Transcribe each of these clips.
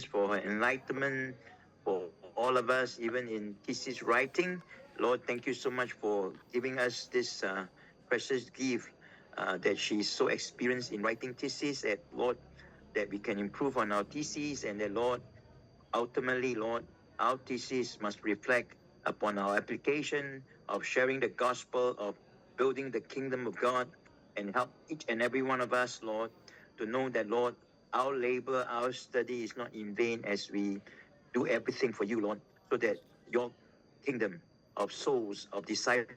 for her enlightenment, for all of us, even in thesis writing. Lord, thank you so much for giving us this precious gift that she's so experienced in writing thesis. That Lord, that we can improve on our thesis, and that Lord, ultimately, Lord, our thesis must reflect upon our application of sharing the gospel, of building the kingdom of God, and help each and every one of us, Lord, to know that, Lord, our labor, our study is not in vain as we do everything for you, Lord, so that your kingdom of souls, of discipleship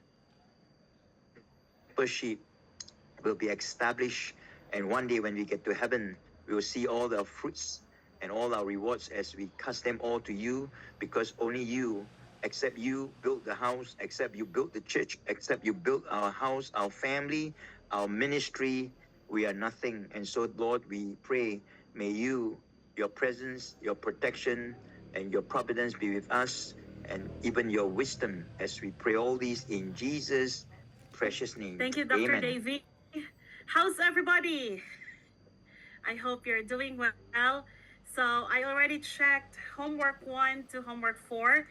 will be established. And one day when we get to heaven, we will see all the fruits and all our rewards as we cast them all to you, because only you, except you built the house, except you built the church, except you built our house, our family, our ministry, we are nothing. And so, Lord, we pray, may you, your presence, your protection, and your providence be with us, and even your wisdom as we pray all these in Jesus' precious name. Thank you, Dr. Amen. Davy. How's everybody? I hope you're doing well. So I already checked homework 1 to homework 4.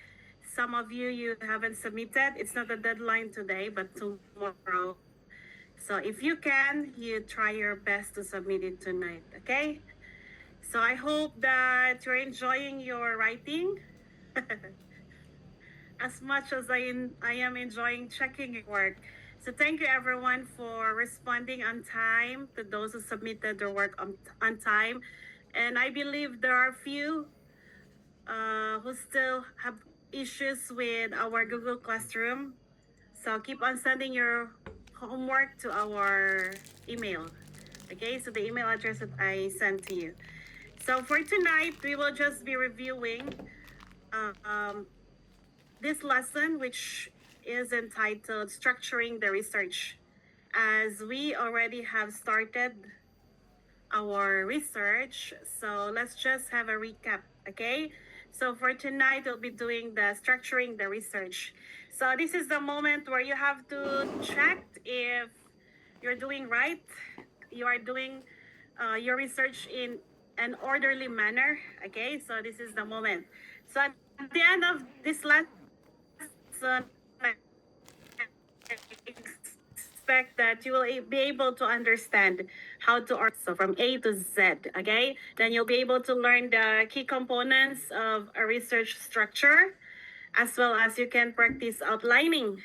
Some of you haven't submitted. It's not a deadline today, but tomorrow. So if you can, you try your best to submit it tonight, okay? So I hope that you're enjoying your writing as much as I am enjoying checking your work. So thank you everyone for responding on time to those who submitted their work on time. And I believe there are few who still have issues with our Google Classroom. So keep on sending your homework to our email. Okay, so the email address that I sent to you. So for tonight, we will just be reviewing um, this lesson, which is entitled Structuring the Research. As we already have started our research, so let's just have a recap, okay? So for tonight, we'll be doing the structuring the research. So this is the moment where you have to check if you're doing right, you are doing your research in an orderly manner, okay? So this is the moment. So at the end of this lesson, I expect that you will be able to understand how to so from A to Z, okay? Then you'll be able to learn the key components of a research structure, as well as you can practice outlining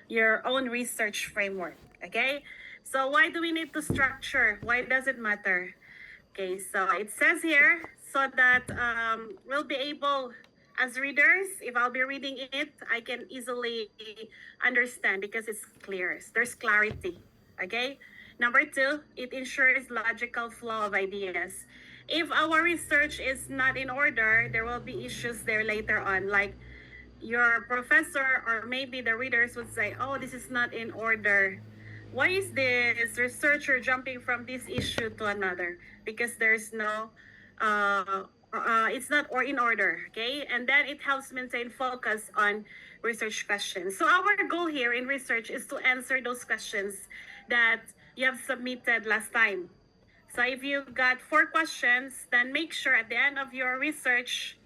your own research framework, okay? So why do we need to structure? Why does it matter? Okay, so it says here, so that we'll be able, as readers, if I'll be reading it, I can easily understand because it's clear. There's clarity. Okay. Number 2, it ensures logical flow of ideas. If our research is not in order, there will be issues there later on. Like your professor or maybe the readers would say, oh, this is not in order. Why is this researcher jumping from this issue to another? Because there's no it's not or in order, okay? And then it helps maintain focus on research questions. So our goal here in research is to answer those questions that you have submitted last time. So if you got 4 questions, then make sure at the end of your research,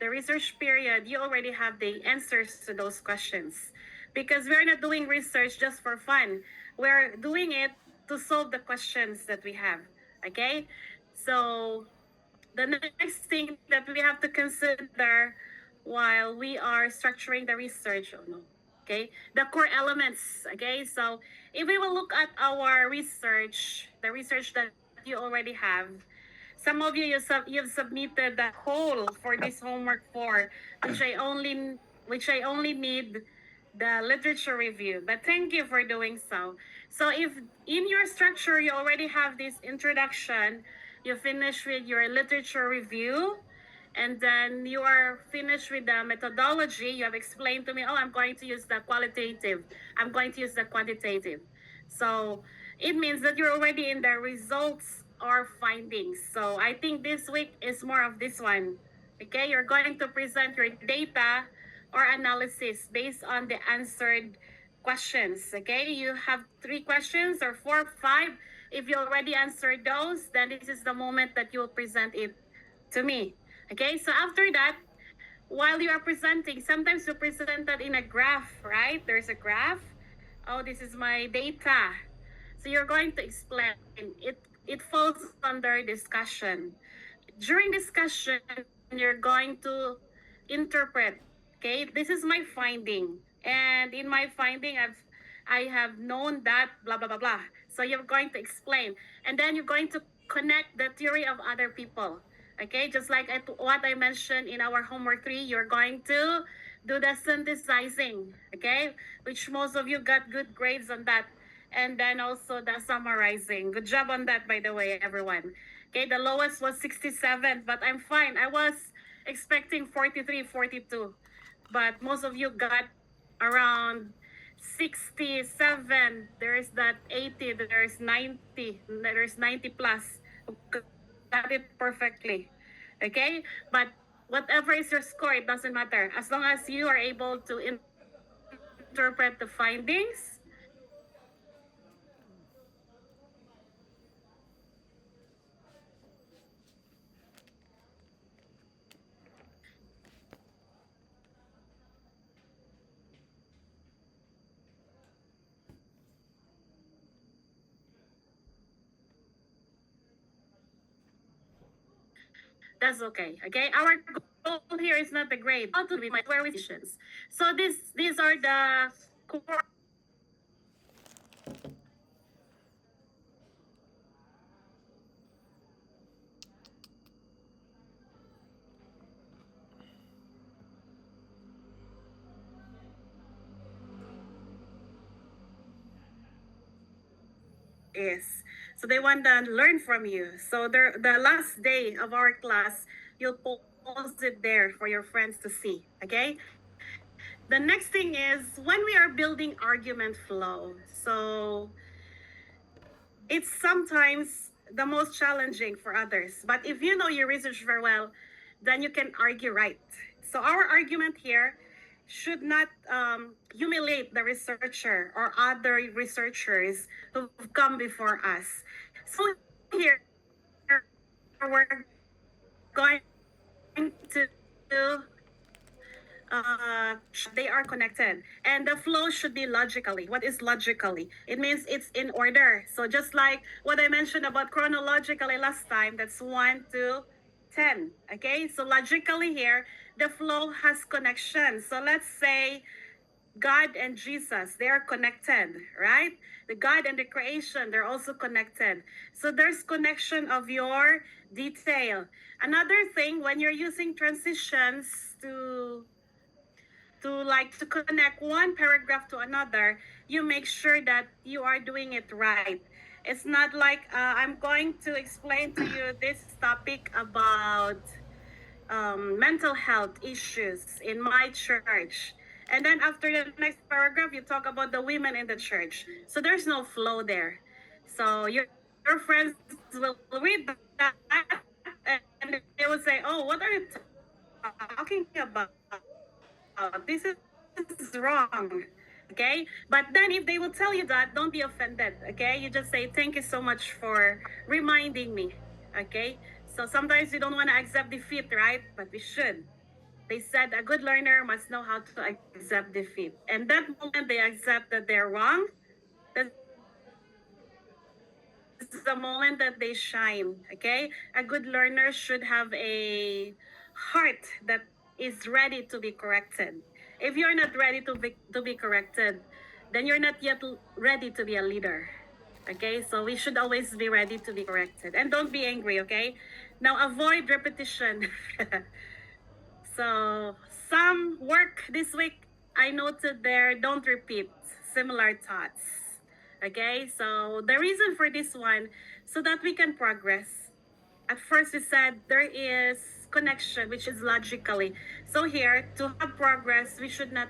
the research period, you already have the answers to those questions. Because we're not doing research just for fun. We're doing it to solve the questions that we have. Okay? So the next thing that we have to consider while we are structuring the research, oh no, okay, the core elements. Okay, so if we will look at our research, the research that you already have, some of you you've submitted the whole for this homework 4, which I only need the literature review. But thank you for doing so. So if in your structure you already have this introduction, you finish with your literature review, and then you are finished with the methodology, you have explained to me, oh, I'm going to use the qualitative, I'm going to use the quantitative. So it means that you're already in the results or findings. So I think this week is more of this one. Okay, you're going to present your data or analysis based on the answered questions. Okay, you have 3 questions or 4, 5. If you already answered those, then this is the moment that you will present it to me. Okay, so after that, while you are presenting, sometimes you present that in a graph, right? There's a graph. Oh, this is my data. So you're going to explain. It falls under discussion. During discussion, you're going to interpret. Okay, this is my finding, and in my finding, I have known that blah blah blah blah. So you're going to explain, and then you're going to connect the theory of other people. Okay, just like what I mentioned in our homework 3, you're going to do the synthesizing. Okay, which most of you got good grades on that, and then also the summarizing. Good job on that, by the way, everyone. Okay, the lowest was 67, but I'm fine. I was expecting 43, 42. But most of you got around 67. There's that 80, there's 90, there's 90 plus. Got it perfectly. Okay? But whatever is your score, it doesn't matter. As long as you are able to interpret the findings. That's okay. Okay, our goal here is not the grade. How to be my square decisions. So these are the core is. So they want to learn from you. So the last day of our class, you'll post it there for your friends to see. Okay. The next thing is when we are building argument flow. So it's sometimes the most challenging for others. But if you know your research very well, then you can argue right. So our argument here should not humiliate the researcher or other researchers who've come before us. So here we're going to they are connected and the flow should be logically. What is logically? It means it's in order. So just like what I mentioned about chronologically last time, that's 1 to 10. Okay, so logically here the flow has connection. So let's say God and Jesus, they are connected, right? The God and the creation, they're also connected. So there's connection of your detail. Another thing, when you're using transitions to connect one paragraph to another, you make sure that you are doing it right. It's not like I'm going to explain to you this topic about mental health issues in my church. And then after the next paragraph, you talk about the women in the church. So there's no flow there. So your friends will read that and they will say, oh, what are you talking about? This is wrong. Okay? But then if they will tell you that, don't be offended. Okay? You just say, thank you so much for reminding me. Okay? So sometimes we don't want to accept defeat, right? But we should. They said a good learner must know how to accept defeat. And that moment they accept that they're wrong, that's the moment that they shine. Okay? A good learner should have a heart that is ready to be corrected. If you're not ready to be corrected, then you're not yet ready to be a leader. Okay, so we should always be ready to be corrected. And don't be angry, okay? Now avoid repetition. So some work this week, I noted there, don't repeat similar thoughts. Okay, so the reason for this one, so that we can progress. At first we said there is connection, which is logically. So here, to have progress, we should not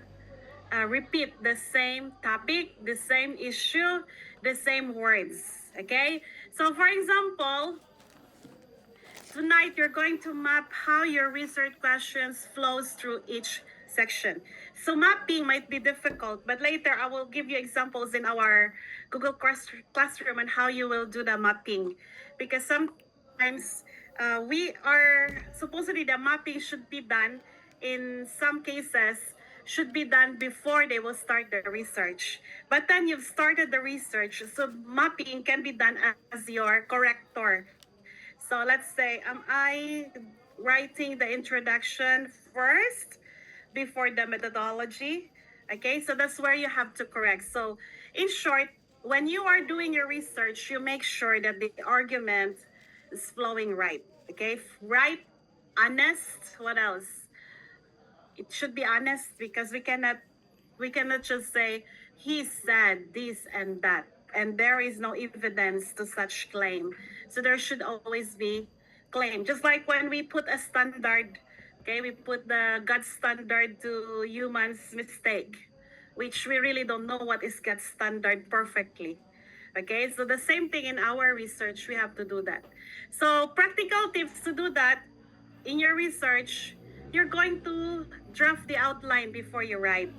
repeat the same topic, the same issue, the same words. Okay, so for example, tonight you're going to map how your research questions flows through each section. So mapping might be difficult, but later I will give you examples in our Google Classroom on how you will do the mapping. Because sometimes we are supposedly the mapping should be done in some cases should be done before they will start the research, but then you've started the research, so mapping can be done as your corrector. So let's say am I writing the introduction first before the methodology? Okay, so that's where you have to correct. So in short, when you are doing your research, you make sure that the argument is flowing right. Okay, right, honest. What else? It should be honest because we cannot just say he said this and that, and there is no evidence to such claim. So there should always be claim, just like when we put a standard. Okay, we put the God standard to humans mistake, which we really don't know what is God standard perfectly. Okay, so the same thing in our research, we have to do that. So practical tips to do that in your research, you're going to draft the outline before you write.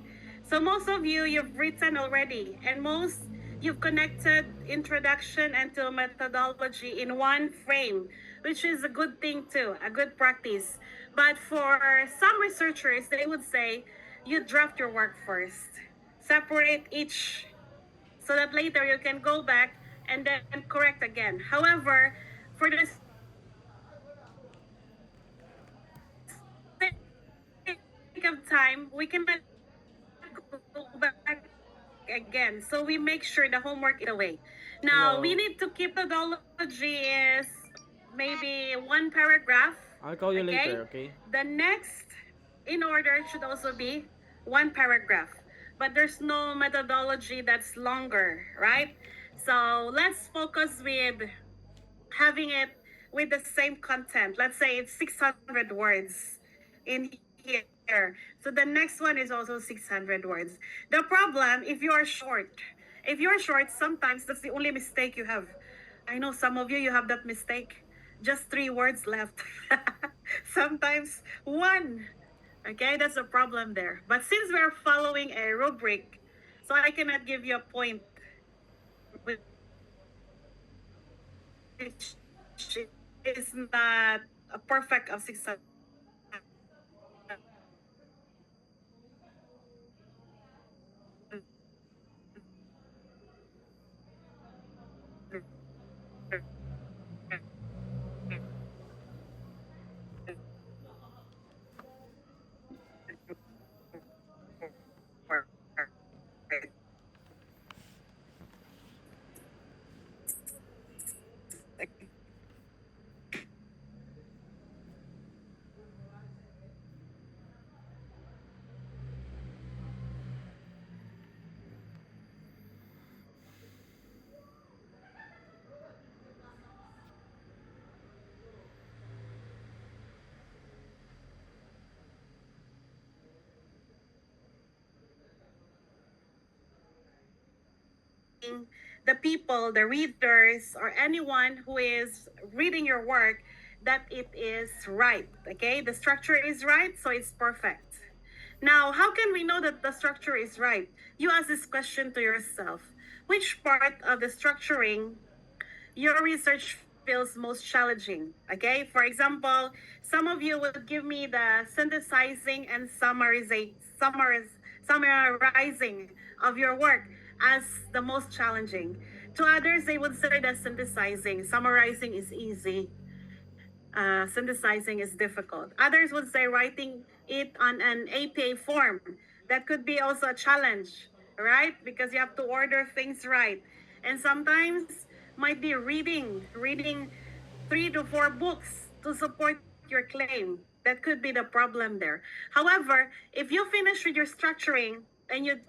So most of you, you've written already, and most you've connected introduction and to methodology in one frame, which is a good thing too, a good practice. But for some researchers, they would say you draft your work first, separate each so that later you can go back and then correct again. However, for the sake of time, we cannot go back again. So we make sure the homework is away. Now, we Hello. need to keep methodology is maybe one paragraph, I'll call you okay? later, okay? The next in order should also be one paragraph. But there's no methodology that's longer, right? So let's focus with having it with the same content. Let's say it's 600 words in here. So the next one is also 600 words. The problem, if you're short, sometimes that's the only mistake you have. I know some of you, you have that mistake. Just 3 words left. Sometimes one. Okay, that's a problem there. But since we're following a rubric, so I cannot give you a point which is not a perfect of 600. The people, the readers, or anyone who is reading your work that it is right. Okay, the structure is right, so it's perfect. Now, how can we know that the structure is right? You ask this question to yourself: which part of the structuring your research feels most challenging? Okay, for example, some of you would give me the synthesizing and summarizing of your work as the most challenging. To others, they would say that synthesizing, summarizing is easy. Synthesizing is difficult. Others would say writing it on an APA form. That could be also a challenge, right? Because you have to order things right. And sometimes might be reading 3 to 4 books to support your claim. That could be the problem there. However, if you finish with your structuring and you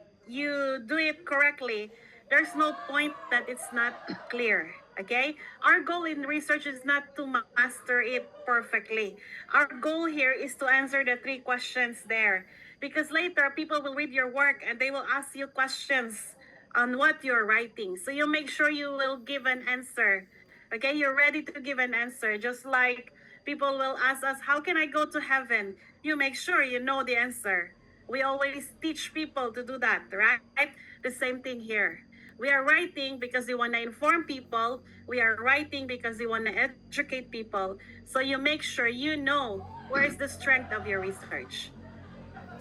do it correctly, there's no point that it's not clear. Okay? Our goal in research is not to master it perfectly. Our goal here is to answer the 3 questions there. Because later, people will read your work and they will ask you questions on what you're writing. So you make sure you will give an answer. Okay? You're ready to give an answer. Just like people will ask us, how can I go to heaven? You make sure you know the answer. We always teach people to do that, right? The same thing here. We are writing because we want to inform people. We are writing because we want to educate people. So you make sure you know where is the strength of your research.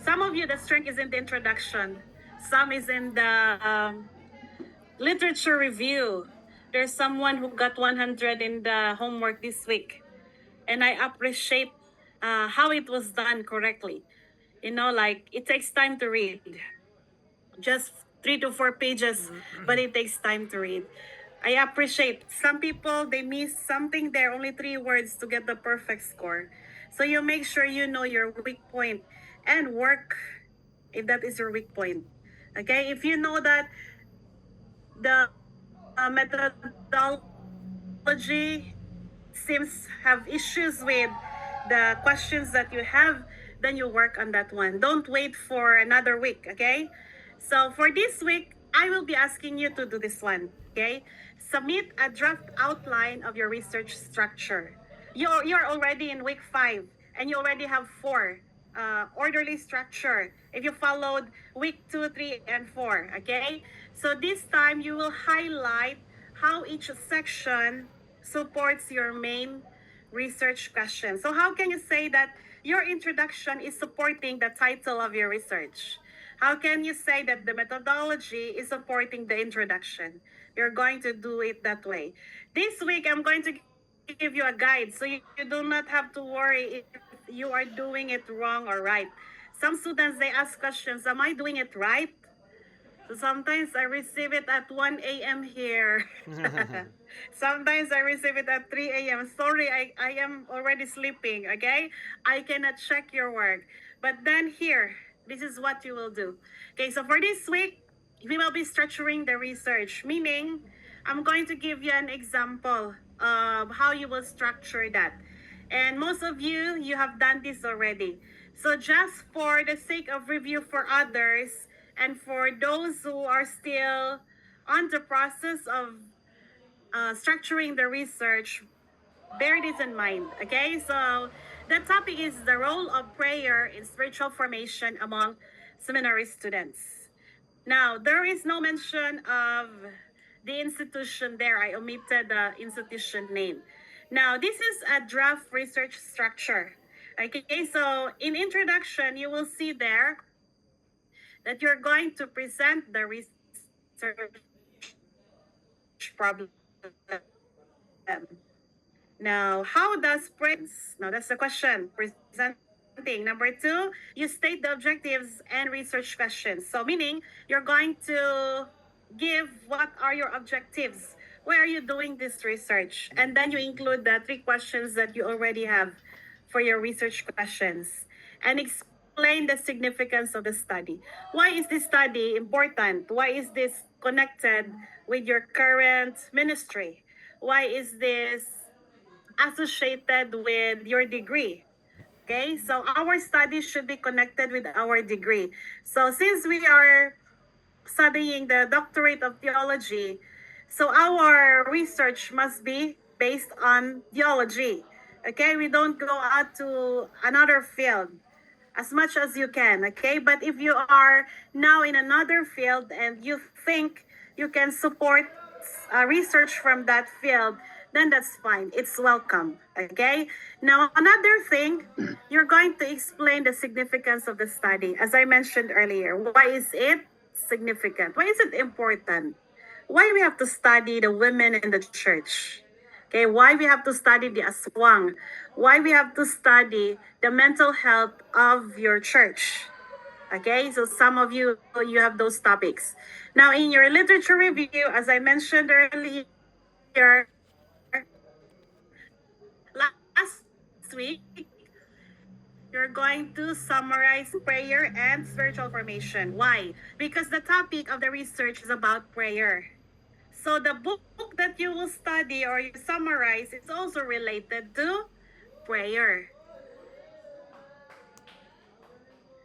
Some of you, the strength is in the introduction. Some is in the literature review. There's someone who got 100 in the homework this week. And I appreciate how it was done correctly. You know, like it takes time to read. Just 3 to 4 pages, but it takes time to read. I appreciate some people, they miss something there, only 3 words to get the perfect score. So you make sure you know your weak point and work if that is your weak point. Okay, if you know that the methodology seems have issues with the questions that you have, then you work on that one. Don't wait for another week, okay? So for this week, I will be asking you to do this one, okay? Submit a draft outline of your research structure. You're already in week 5 and you already have 4 orderly structure if you followed week 2, 3, and 4, okay? So this time you will highlight how each section supports your main research question. So how can you say that your introduction is supporting the title of your research? How can you say that the methodology is supporting the introduction? You're going to do it that way. This week, I'm going to give you a guide so you do not have to worry if you are doing it wrong or right. Some students, they ask questions, am I doing it right? So sometimes I receive it at 1 a.m. here. Sometimes I receive it at 3 a.m. Sorry, I am already sleeping, okay? I cannot check your work. But then here, this is what you will do. Okay, so for this week, we will be structuring the research, meaning I'm going to give you an example of how you will structure that. And most of you, you have done this already. So just for the sake of review for others, and for those who are still on the process of structuring the research, bear this in mind, okay? So the topic is the role of prayer in spiritual formation among seminary students. Now, there is no mention of the institution there. I omitted the institution name. Now, this is a draft research structure. Okay, so in introduction, you will see there that you're going to present the research problem. Now, how does Prince? Now, that's the question. Presenting. Number 2, you state the objectives and research questions. So, meaning you're going to give what are your objectives? Why are you doing this research? And then you include the 3 questions that you already have for your research questions. And explain the significance of the study. Why is this study important? Why is this connected with your current ministry? Why is this associated with your degree? Okay, so our study should be connected with our degree. So since we are studying the doctorate of theology, so our research must be based on theology. Okay, we don't go out to another field as much as you can, okay? But if you are now in another field and you think you can support research from that field, then that's fine. It's welcome, okay? Now, another thing, you're going to explain the significance of the study. As I mentioned earlier, why is it significant? Why is it important? Why we have to study the women in the church? Okay, why we have to study the aswang? Why we have to study the mental health of your church? Okay, so some of you have those topics. Now, in your literature review, as I mentioned earlier, last week, you're going to summarize prayer and spiritual formation. Why? Because the topic of the research is about prayer. So the book that you will study or you summarize is also related to prayer.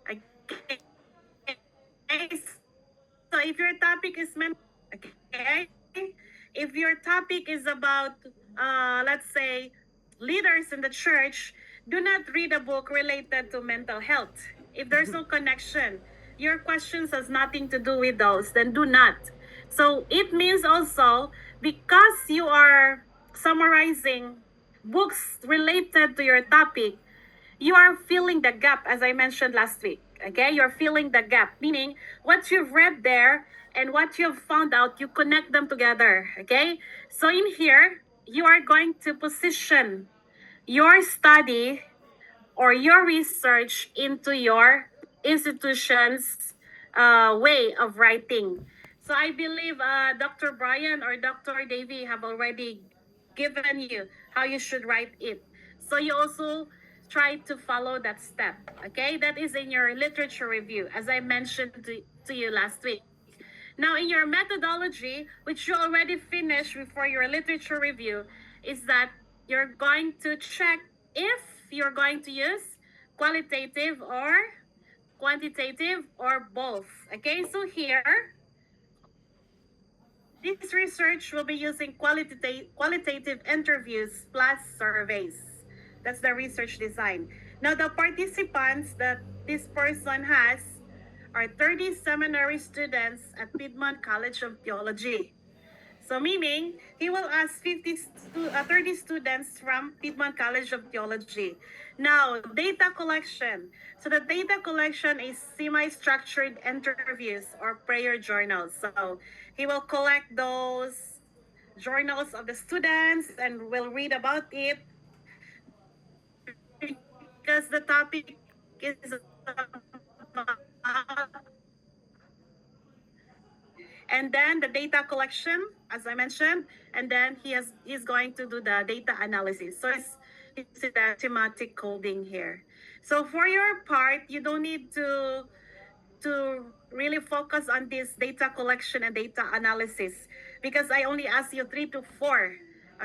Okay. So if your topic is okay, if your topic is about, let's say, leaders in the church, do not read a book related to mental health. If there's no connection, your questions has nothing to do with those, then do not. So it means also, because you are summarizing books related to your topic, you are filling the gap, as I mentioned last week. Okay, you're filling the gap, meaning what you've read there and what you've found out, you connect them together. Okay, so in here, you are going to position your study or your research into your institution's way of writing. So I believe Dr. Brian or Dr. Davy have already given you how you should write it. So you also try to follow that step. Okay, that is in your literature review, as I mentioned to you last week. Now, in your methodology, which you already finished before your literature review, is that you're going to check if you're going to use qualitative or quantitative or both. Okay, so here, this research will be using qualitative interviews plus surveys. That's the research design. Now, the participants that this person has are 30 seminary students at Piedmont College of Theology. So meaning, he will ask 30 students from Piedmont College of Theology. Now, data collection. So the data collection is semi-structured interviews or prayer journals. So he will collect those journals of the students and will read about it because the topic is about, and then the data collection, as I mentioned, and then he's going to do the data analysis. So it's the thematic coding here. So for your part, you don't need to really focus on this data collection and data analysis, because I only asked you 3 to 4,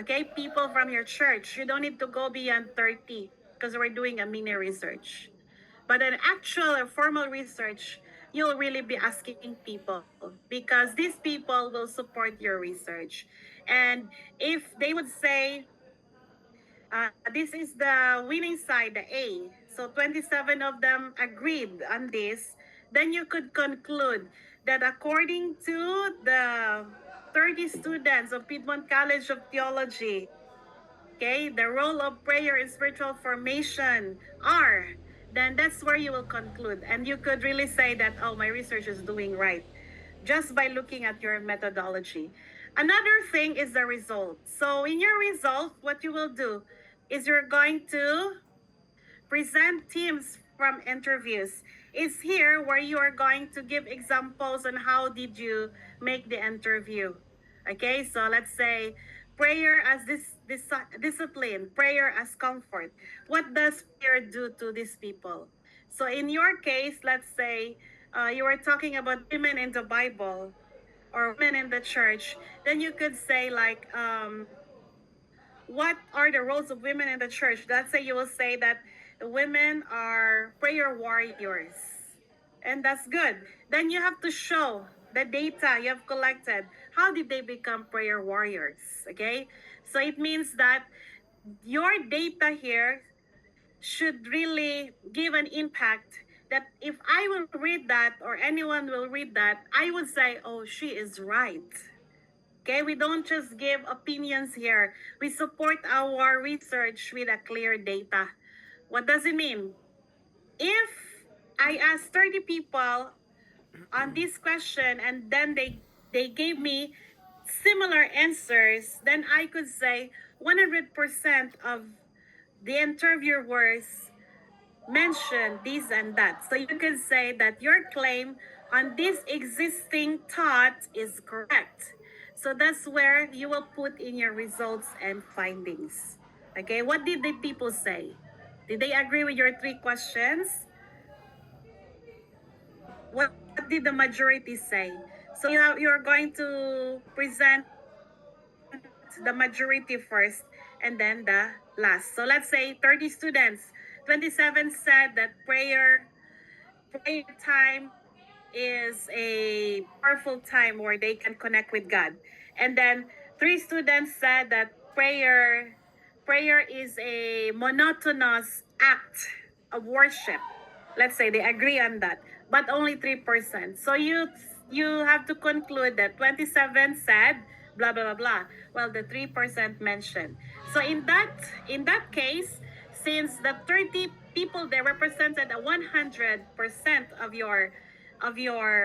okay, people from your church. You don't need to go beyond 30 because we're doing a mini research. But an actual or formal research, you'll really be asking people, because these people will support your research. And if they would say, this is the winning side, the A, so 27 of them agreed on this, then you could conclude that according to the 30 students of Piedmont College of Theology, okay, the role of prayer in spiritual formation are, then that's where you will conclude. And you could really say that, oh, my research is doing right, just by looking at your methodology. Another thing is the result. So in your result, what you will do is you're going to present teams from interviews. It's here where you are going to give examples on how did you make the interview. Okay, so let's say prayer as this discipline, prayer as comfort. What does prayer do to these people? So in your case, let's say you were talking about women in the Bible or women in the church, then you could say like, what are the roles of women in the church? Let's say you will say that the women are prayer warriors. And that's good. Then you have to show the data you have collected. How did they become prayer warriors? Okay? So it means that your data here should really give an impact that if I will read that or anyone will read that, I would say, oh, she is right. Okay, we don't just give opinions here. We support our research with a clear data. What does it mean? If I ask 30 people on this question and then they gave me similar answers, then I could say 100% of the interviewers mention this and that. So you can say that your claim on this existing thought is correct. So that's where you will put in your results and findings. Okay, what did the people say? Did they agree with your 3 questions? What did the majority say? So you're going to present the majority first and then the last. So let's say 30 students, 27 said that prayer time is a powerful time where they can connect with God. And then 3 students said that prayer is a monotonous act of worship. Let's say they agree on that, but only 3%. So you have to conclude that 27 said blah blah blah blah. Well, the 3% mentioned. So in that case, since the 30 people there represented a 100% of your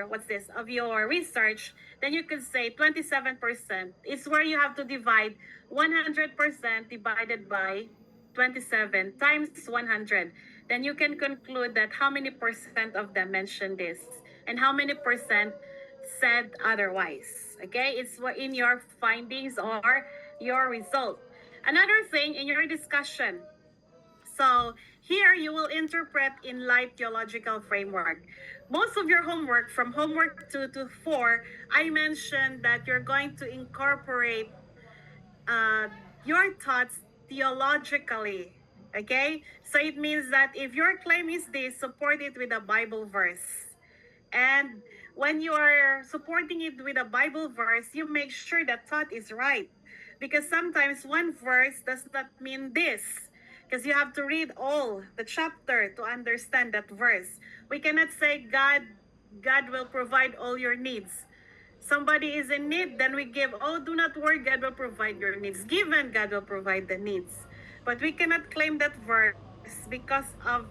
what's this of your research, then you could say 27% is where you have to divide 100% divided by 27 times 100. Then you can conclude that how many percent of them mentioned this and how many percent said otherwise. Okay, it's what in your findings or your result. Another thing in your discussion, so here you will interpret in light theological framework. Most of your homework from homework 2 to 4, I mentioned that you're going to incorporate uh, your thoughts theologically. Okay? So it means that if your claim is this, support it with a Bible verse. And when you are supporting it with a Bible verse, you make sure that thought is right. Because sometimes one verse does not mean this. Because you have to read all the chapter to understand that verse. We cannot say God will provide all your needs. Somebody is in need, then we give, oh, do not worry, God will provide your needs. Given, God will provide the needs. But we cannot claim that verse because of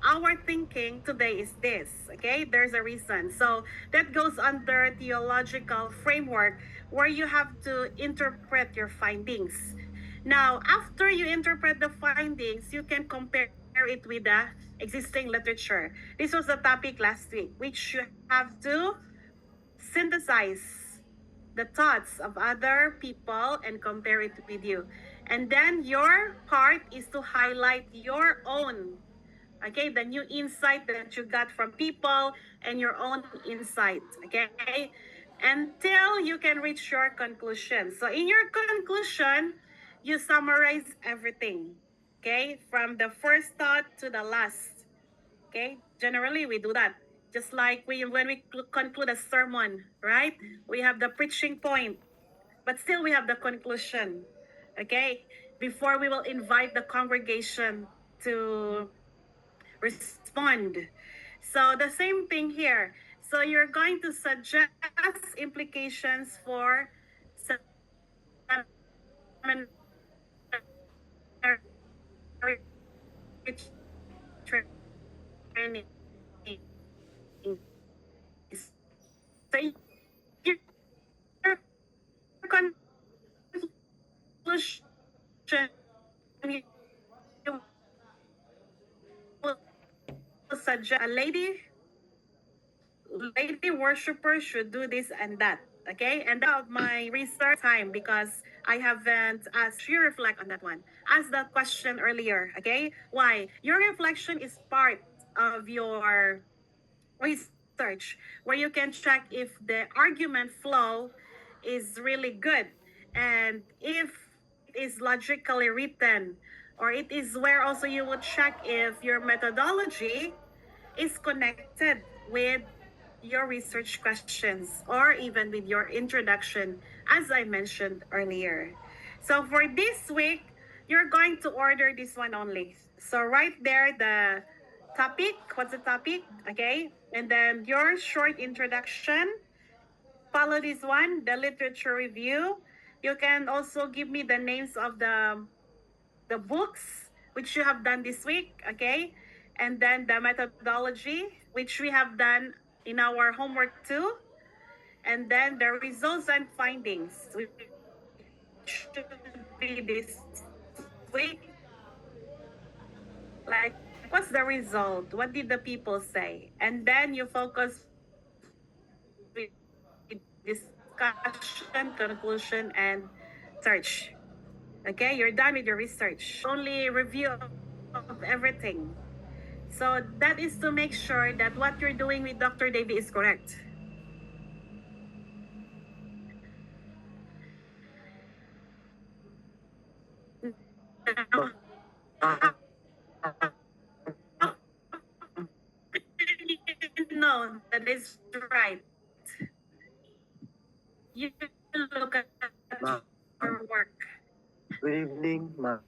our thinking today is this. Okay, there's a reason. So that goes under theological framework where you have to interpret your findings. Now, after you interpret the findings, you can compare it with the existing literature. This was the topic last week, which you have to synthesize the thoughts of other people and compare it with you. And then your part is to highlight your own, okay, the new insight that you got from people and your own insight, okay, until you can reach your conclusion. So in your conclusion, you summarize everything, okay, from the first thought to the last. Okay, generally we do that. Just like when we conclude a sermon, right? We have the preaching point, but still we have the conclusion. Okay, before we will invite the congregation to respond. So the same thing here. So you're going to suggest implications for seminary training. So your conclusion, you will suggest a lady worshiper should do this and that. Okay, and that my research time because I haven't asked you reflect on that one. Ask that question earlier. Okay, why? Your reflection is part of your research where you can check if the argument flow is really good and if it is logically written, or it is where also you would check if your methodology is connected with your research questions or even with your introduction, as I mentioned earlier. So for this week, you're going to order this one only. So right there, the topic, what's the topic? Okay. And then your short introduction. Follow this one, the literature review. You can also give me the names of the books which you have done this week, okay? And then the methodology, which we have done in our homework too. And then the results and findings, which should be this week. Like, what's the result? What did the people say? And then you focus with discussion, conclusion, and search. Okay, you're done with your research. Only review of everything. So that is to make sure that what you're doing with Dr. Davy is correct. No, that is right. You look at Ma'am, your work. good evening, ma'am.